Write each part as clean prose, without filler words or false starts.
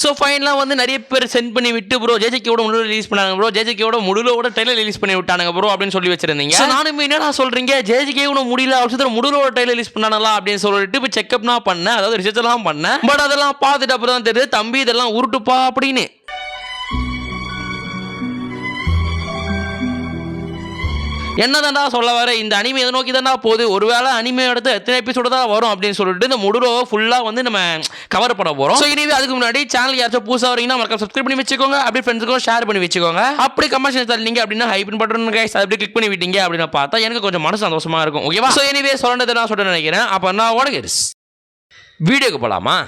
So ஃபைனலாக வந்து நிறைய பேர் சென்ட் பண்ணி விட்டு ப்ரோ ஜேஜேக்கோட முழு ரிலீஸ் பண்ணாங்க ப்ரோ, ஜேஜேக்கோட முழுவோட ட்ரெயிலர் ரிலீஸ் பண்ணி விட்டானுங்க ப்ரோ அப்படின்னு சொல்லி வச்சிருந்தீங்க. நானும் என்னடா சொல்றீங்க ஜேஜேக்கோட முடியல அவசரத்தில் முழுவோட ட்ரெயிலர் ரிலீஸ் பண்ணாங்களா அப்படின்னு சொல்லிட்டு இப்போ செக்அப்னா பண்ணேன், அதாவது ரிசர்ச் எல்லாம் பண்ணேன். பட் அதெல்லாம் பார்த்துட்டு அப்புறம் தான் தெரியுது தம்பி இதெல்லாம் உருட்டுப்பா அப்படின்னு. என்னதான்டா சொல்ல வர, இந்த அனிமே எதை நோக்கி தான்டா போகுது, ஒருவேளை அனிமே எடுத்து எத்தனை எபிசோடு தான் வரும் அப்படின்னு சொல்லிட்டு இந்த முடுரோவை ஃபுல்லாக வந்து நம்ம கவர் பண்ண போகிறோம். ஸோ இனிமே அதுக்கு முன்னாடி சேனல் யாராச்சும் புதுசாக வரீங்கன்னா மறக்காம சப்ஸ்கிரைப் பண்ணி வச்சுக்கோங்க, அப்படி ஃப்ரெண்ட்ஸுக்கும் ஷேர் பண்ணி வச்சுக்கோங்க. அப்படி கமெண்ட் தரீங்க அப்படின்னா ஹைப் பண்ணுறோம் கைஸ், அப்படி கிளிக் பண்ணி விட்டீங்க அப்படின்னு பார்த்தா எனக்கு கொஞ்சம் மனசு சந்தோஷமா இருக்கும். ஓகேவா? ஸோ எனிவே சொல்றது நான் சொல்ல நினைக்கிறேன். அப்போ நான் உனக்கு வீடியோக்கு போகலாமா?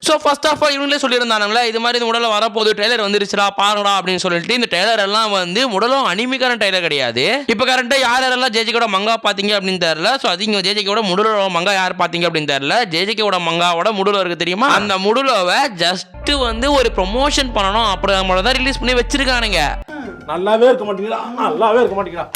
ஸோ ஃபர்ஸ்ட் ஆஃப் ஆல் இவங்களே சொல்லியிருந்தானுங்களே இது மாதிரி இந்த முடலை வரப்போது ட்ரெய்லர் வந்துருச்சுடா பாருடா அப்படின்னு சொல்லிட்டு. இந்த ட்ரெய்லர் எல்லாம் வந்து முடலும் அனிமிக்கான ட்ரெய்லர் கிடையாது. இப்போ கரெக்டாக யாரெல்லாம் ஜேஜேக்கோட மங்கா பார்த்தீங்க அப்படின்னு தெரியல. ஸோ அது இங்கே ஜேஜேக்கோட முடலோட மங்கா யார் பார்த்தீங்க அப்படின்னு தெரியல. ஜேஜேக்கோட மங்காவோட முடலோ இருக்கு தெரியுமா, அந்த முடலோவை ஜஸ்ட் வந்து ஒரு ப்ரொமோஷன் பண்ணணும் அப்புறம் தான் ரிலீஸ் பண்ணி வச்சிருக்கானுங்க. நல்லாவே இருக்க மாட்டேங்கிறா, நல்லாவே இருக்க மாட்டேங்கிறா.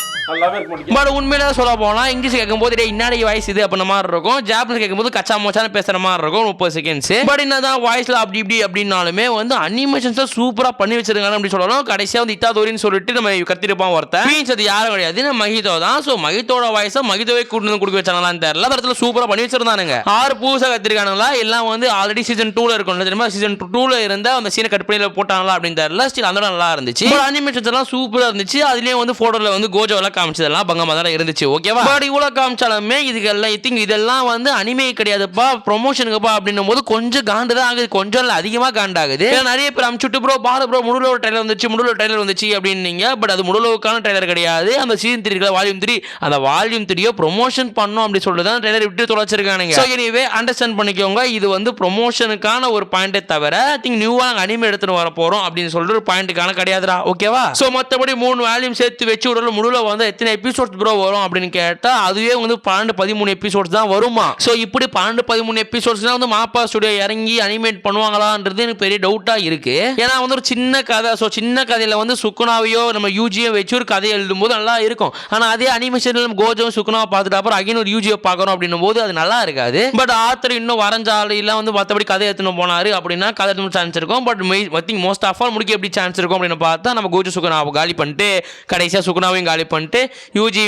பட் உண்மையில சொல்ல போனா இங்கிலீஷ் கேட்கும்போது இன்னாடி வாய்ஸ் இது அப்படின்ற மாதிரி இருக்கும், ஜாப்பனீஸ் கேட்கும்போது கச்சா மோச்சான பேசுற மாதிரி இருக்கும் 30 செகண்ட்ஸ். பட் என்னதான் வாய்ஸ்ல அப்படி இப்படி அப்படின்னாலுமே வந்து அனிமேஷன்ஸ் சூப்பரா பண்ணி வச்சிருக்காங்க அப்படி சொல்லலாம். கடைசியா வந்து இத்தாதோரின்னு சொல்லிட்டு நம்ம கத்திருப்பான் ஒருத்தன், மீன்ஸ் அது யாரும் கிடையாது மஹிதோ தான். ஸோ மஹிதோட வாய்ஸை மஹிதோவே கூட்டு வந்து கொடுக்க வச்சாங்களான்னு தெரியல. இடத்துல சூப்பரா பண்ணி வச்சிருந்தானுங்க. 6 புதுசாக கத்திருக்கானுங்களா எல்லாம் வந்து ஆல்ரெடி சீசன் 2ல இருக்கும் தெரியுமா, சீசன் 2ல இருந்த அந்த சீனை கட் பண்ணி போட்டாங்களா அப்படின்னு தெரியல. ஸ்டில் அந்த நல்லா இருந்துச்சு, அனிமேஷன்ஸ் எல்லாம் சூப்பரா இருந்துச்சு. அதுலயும் வந்து போட்டோல வந்து கோஜோ எல்லாம் காமிச்சதெல்லாம் பங்கமா தான் இருந்துச்சு. ஓகேவா? பட் இவ்வளவு காமிச்சாலுமே இதுக்கெல்லாம் ஐ திங்க் இதெல்லாம் வந்து அனிமே கிடையாதுப்பா, ப்ரொமோஷனுக்குப்பா அப்படின்னும் போது கொஞ்சம் காண்டு தான் ஆகுது, கொஞ்சம் அதிகமா காண்டாகுது. நிறைய பேர் அமுச்சுட்டு ப்ரோ பாரு ப்ரோ முடுலோ ட்ரெய்லர் வந்துச்சு அப்படின்னீங்க. பட் அது முடுலோவுக்கான ட்ரெய்லர் கிடையாது, அந்த சீசன் 3 வால்யூம் 3 அந்த வால்யூம் 3 ப்ரொமோஷன் பண்ணோம் அப்படி சொல்லிட்டு தான் ட்ரெய்லர் விட்டு தொலைச்சிருக்கானுங்க. ஸோ எனிவே அண்டர்ஸ்டாண்ட் பண்ணிக்கோங்க, இது வந்து ப்ரொமோஷனுக்கான ஒரு பாயிண்டே தவிர ஐ திங்க் நியூவா அனிமே எடுத்துட்டு வர போறோம் அப்படின்னு சொல்லிட்டு ஒரு பாயிண்ட்டுக்கான கிடையாதுடா. ஓகேவா? ஸோ மற்றபடி 3 வால்யூம் சேர்த்து வச்சு உடல முடுலோ வந்து எத்தனை எபிசோட்ஸ் ப்ரோ வரும் அப்படின்னு கேட்டா அதுவே வந்து 12-13 எபிசோட்ஸ் தான் வருமா. ஸோ இப்படி 12-13 எபிசோட்ஸ் தான் வந்து மாப்பா ஸ்டுடியோ இறங்கி அனிமேட் பண்ணுவாங்களான்றது எனக்கு பெரிய டவுட்டா இருக்கு. ஏன்னா வந்து ஒரு சின்ன கதை, ஸோ சின்ன கதையில வந்து சுக்குனாவையோ நம்ம யூஜியோ வச்சு ஒரு கதை எழுதும் போது நல்லா இருக்கும். ஆனா அதே அனிமேஷன்ல நம்ம கோஜோ சுக்குனாவை பார்த்துட்டு அப்புறம் அகைன் ஒரு யூஜியோ பார்க்கணும் அப்படின்னும் போது அது நல்லா இருக்காது. பட் ஆத்தர் இன்னும் வரைஞ்சாலும் இல்லை வந்து மற்றபடி கதை எடுத்துன்னு போனாரு அப்படின்னா கதை எடுத்து சான்ஸ் இருக்கும். But I think most of all முடிக்க எப்படி சான்ஸ் இருக்கும் அப்படின்னு பார்த்தா நம்ம கோஜோ சுக்குனாவை காலி பண்ணிட்டு கடைசியாக சுக்குனாவையும் காலி பண்ணிட்டு யூஜி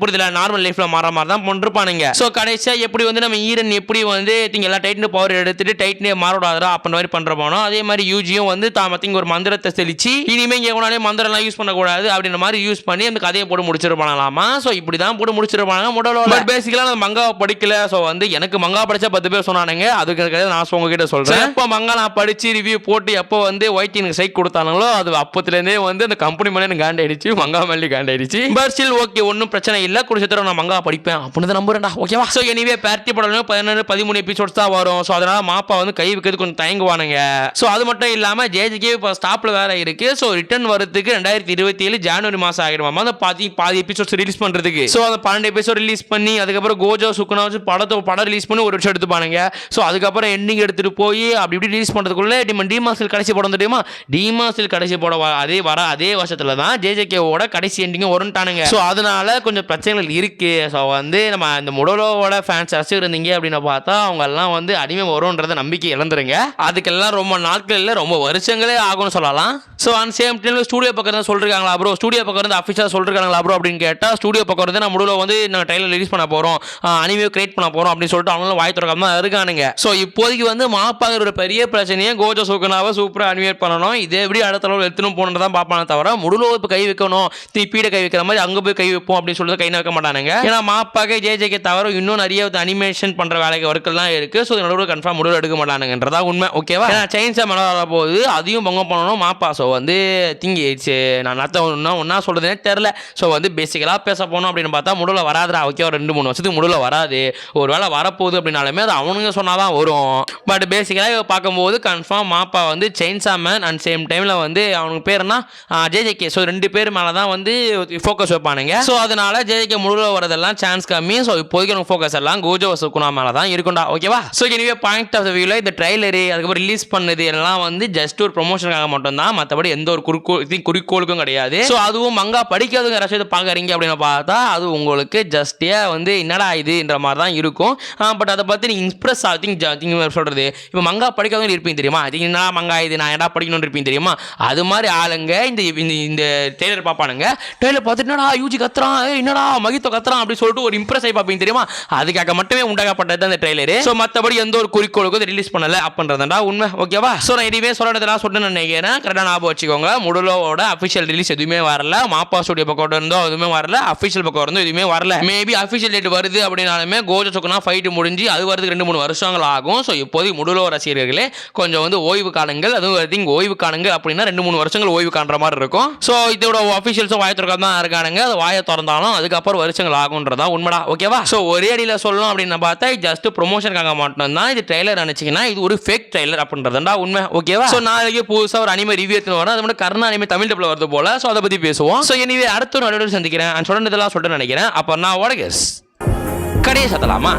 புரிதல நார்மல் லைஃப்ல மாற மாதிரி தான் பண்ணிருப்பானுங்க. ஸோ கடைசியா எப்படி வந்து நம்ம ஈரன் எப்படி வந்து எல்லா டைட்டன் பவர் எடுத்துட்டு டைட்டனே மாறக்கூடாதா அப்படின்ற மாதிரி பண்றோமோ அதே மாதிரி யூஜியும் வந்து ஒரு மந்திரத்தை தெளிச்சு இனிமே எவனாலே மந்திரம் எல்லாம் யூஸ் பண்ணக்கூடாது அப்படின்ற மாதிரி யூஸ் பண்ணி அந்த கதையை போட்டு முடிச்சிருப்பாங்களாமா. ஸோ இப்படி தான் போட்டு முடிச்சிருப்பாங்க முதல்ல. பேசிக்கலா நான் மங்காவை படிக்கல. ஸோ வந்து எனக்கு மங்கா படிச்சா 10 பேர் சொன்னானுங்க, அதுக்கு நான் உங்ககிட்ட சொல்றேன். எப்போ மங்கா நான் படிச்சு ரிவ்யூ போட்டு எப்போ வந்து ஒயிட் எனக்கு சைட் கொடுத்தாங்களோ அது அப்பத்துலேருந்தே வந்து அந்த கம்பெனி மேலே எனக்கு காண்டாயிடுச்சு, மங்கா மேலே காண்டாயிடுச்சு. பட் ஸ்டில் ஓகே ஒன்றும் பிரச்சனை இல்லை, குடிச்சத்தர நான் மங்கா படிப்பேன் அப்படின்னு நம்புறேன்டா. ஓகேவா? ஸோ எனிவே பார்ட்டி படம் 17-13 எபிசோட்ஸ் தான் வரும். ஸோ அதனால மாப்பா வந்து கை வைக்கிறது கொஞ்சம் தயங்குவானுங்க. ஸோ அது மட்டும் இல்லாமல் ஜேஜிகே இப்போ ஸ்டாப்ல வேற இருக்கு. ஸோ ரிட்டர்ன் வரதுக்கு 2027 ஜனவரி மாதம் ஆகிடுமா அந்த பாதி எபிசோட்ஸ் ரிலீஸ் பண்றதுக்கு. ஸோ அந்த 12 எபிசோட் ரிலீஸ் பண்ணி அதுக்கப்புறம் கோஜோ சுக்குனா வச்சு படம் ரிலீஸ் பண்ணி ஒரு வருஷம் எடுத்துப்பானுங்க. ஸோ அதுக்கப்புறம் எண்டிங் எடுத்துட்டு போய் அப்படி இப்படி ரிலீஸ் பண்றதுக்குள்ள டிமாசில் கடைசி படம் தெரியுமா, டிமாசில் கடைசி படம் அதே வருஷத்துல தான் ஜேஜேகேவோட கடைசி எண்டிங் வரும்ட்டானுங்க. ஸோ அதனால கொஞ்சம் பிரச்சனைகள் இருக்கு. ஸோ வந்து நம்ம இந்த முடலோவோட ஃபேன்ஸ் இருந்தீங்க அப்படின்னு பார்த்தா அவங்க எல்லாம் வந்து அடிமை வரும்ன்றத நம்பிக்கை இழந்துருங்க. அதுக்கெல்லாம் ரொம்ப நாட்கள் இல்லை, ரொம்ப வருஷங்களே ஆகும்னு சொல்லலாம். ஸோ அந்த சேம் டைம் ஸ்டூடியோ பக்கம் தான் சொல்லிருக்காங்களா ப்ரோ, ஸ்டூடியோ பக்கம் இருந்து அஃபிஷியலாக சொல்லிருக்காங்களா ப்ரோ அப்படின்னு கேட்டால் ஸ்டூடியோ பக்கம் இருந்து நான் முடலோ வந்து நான் ட்ரைலர் ரிலீஸ் பண்ண போகிறோம், அனிமே கிரியேட் பண்ண போகிறோம் அப்படின்னு சொல்லிட்டு அவங்களும் வாய் திறக்காம தான் இருக்கானுங்க. ஸோ இப்போதைக்கு வந்து மாப்பாங்கிற ஒரு பெரிய பிரச்சனையே கோஜோ சுக்குனாவை சூப்பராக அனிமேட் பண்ணணும், இதே எப்படி அடுத்த அளவில் எடுத்துன்னு போகணும் தான் பார்ப்பானே தவிர முடலோ இப்போ கை வைக்கணும் பீட கை வைக்கிற மாதிரி அங்கே போய் கை வைப்போம் அப்படின்னு சொல்லிட்டு கை வைக்க மாட்டானுங்க. ஏன்னா மாப்பாக ஜேஜேகே தவிர இன்னும் நிறைய அனிமேஷன் பண்ற வேலைக்கு ஒர்க்கெல்லாம் இருக்கு. ஸோ நடுவில் கன்ஃபார்ம் முடிவு எடுக்க மாட்டானுங்கன்றதா உண்மை. ஓகேவா? ஏன்னா சைன்ஸா மழை வர போகுது, அதையும் பங்கம் பண்ணணும் மாப்பா. ஸோ வந்து திங்கிடுச்சு நான் ஒன்னா சொல்றதுனே தெரியல. ஸோ வந்து பேசிக்கலாக பேச போனோம் அப்படின்னு பார்த்தா முடிவில் வராதுரா. ஓகே 2-3 வருஷத்துக்கு முடிவில் வராது, ஒரு வேளை வரப்போகுது அப்படின்னாலுமே அது அவனுங்க சொன்னாதான் வரும். பட் பேசிக்கலாக பார்க்கும்போது கன்ஃபார்ம் மாப்பா வந்து செயின்ஸா மேன் அண்ட் சேம் டைமில் வந்து அவனுக்கு பேர் என்ன ஜேஜேகே. ஸோ 2 பேர் மேலே தான் வந்து ஃபோக்கஸ் வைப்பானுங்க. ஸோ அதனால ஜேஜேகே முழுல வரதெல்லாம் சான்ஸ் கம்மி. ஸோ இப்போதைக்கு எனக்கு ஃபோக்கஸ் எல்லாம் கோஜோ சுகுனா மேலே தான் இருக்கும்டா. ஓகேவா? ஸோ எனிவே பாயிண்ட் ஆஃப் வியூவில் இந்த ட்ரைலரு அதுக்கப்புறம் ரிலீஸ் பண்ணது எல்லாம் வந்து ஜஸ்ட் ஒரு ப்ரொமோஷனுக்காக மட்டும் தான், மற்றபடி எந்த ஒரு குறிக்கோளுக்கும் கிடையாது. ஸோ அதுவும் மங்கா படிக்காதவங்க யாராச்சும் இதை பார்க்குறீங்க அப்படின்னு பார்த்தா அது உங்களுக்கு ஜஸ்டே வந்து என்னடா இதுன்ற மாதிரி தான் இருக்கும். பட் அதை பற்றி நீங்கள் இம்ப்ரெஸ் சொல்கிறது இப்போ மங்கா படிக்காதவங்க இருப்பீங்க தெரியுமா, அது என்ன மங்கா இது நான் என்ன படிக்கணும்னு இருப்பீங்க தெரியுமா, அது மாதிரி ஆளுங்க இந்த ட்ரெய்லர் பார்ப்பானுங்க. ட்ரெய்லர் பார்த்துட்டு என்னடா யூஜி கத்துறான், என்னடா மகித்தோ கத்துறான் அப்படின்னு சொல்லிட்டு ஒரு இம்ப்ரெஸ் ஆகி பார்ப்பீங்க தெரியுமா, அதுக்காக மட்டுமே உண்டாக்கப்பட்டது அந்த ட்ரெய்லர். ஸோ மற்றபடி எந்த ஒரு குறிக்கோளுக்கும் ரிலீஸ் பண்ணல அப்படின்றதுடா உண்மை. ஓகேவா? ஸோ நான் இதுவே சொல்றதெல்லாம் சொல்லிட்டு நினைக்கிறேன். கரெக்டாக ஞாபகம் வச்சுக்கோங்க. முடுலோட அஃபிஷியல் ரிலீஸ் எதுவுமே வரல, மாப்பா ஸ்டுடியோ பக்கம் இருந்தோ எதுவுமே வரல, அஃபிஷியல் பக்கம் இருந்தோ எதுவுமே வரல. மேபி அஃபிஷியல் டேட் வருது அப்படின்னாலுமே கோஜோ சுகுனா ஃபைட் முடிஞ்சு அது வரதுக்கு 2-3 வருஷங்கள் ஆகும். ஸோ இப்போதைக்கு முடுலோ ரசிகர்களே கொஞ்சம் வந்து ஓய்வு காலங்கள், அதுவும் ஓய்வு காலங்கள் அப்படின்னா 2-3 வருஷங்கள் ஓய்வு காண்ற மாதிரி இருக்கும். ஸோ இதோட அஃபிஷியல்ஸும் வாய திறக்க தான் இருக்கானுங்க. அது வாயை திறந்தாலும் அதுக்கப்புறம் வருஷங்கள் ஆகுன்றதா உண்மைடா. ஓகேவா? ஸோ ஒரே அடியில் சொல்லணும் அப்படின்னு பார்த்தா ஜஸ்ட் ப்ரொமோஷனுக்காக மட்டும் தான் இது ட்ரெய்லர் நினைச்சிங்கன்னா இது ஒரு ஃபேக் ட்ரெய்லர் அப்படின்றதுடா உண்மை. ஓகேவா? ஸோ நாளைக்கு புதுசாக ஒரு அனிமே ரிவ்யூ எடுத்து வரோம். அது மட்டும் கர்ணா அனிமே தமிழ் டப்ல வருது போல. ஸோ அதை பற்றி பேசுவோம். ஸோ எனிவே அடுத்த ஒரு நடுவில் சந்திக்கிறேன். சொல்றதெல்லாம் சொல்லிட்டு நினைக்கிறேன். அப்போ நான் கடையை சத்தலாமா?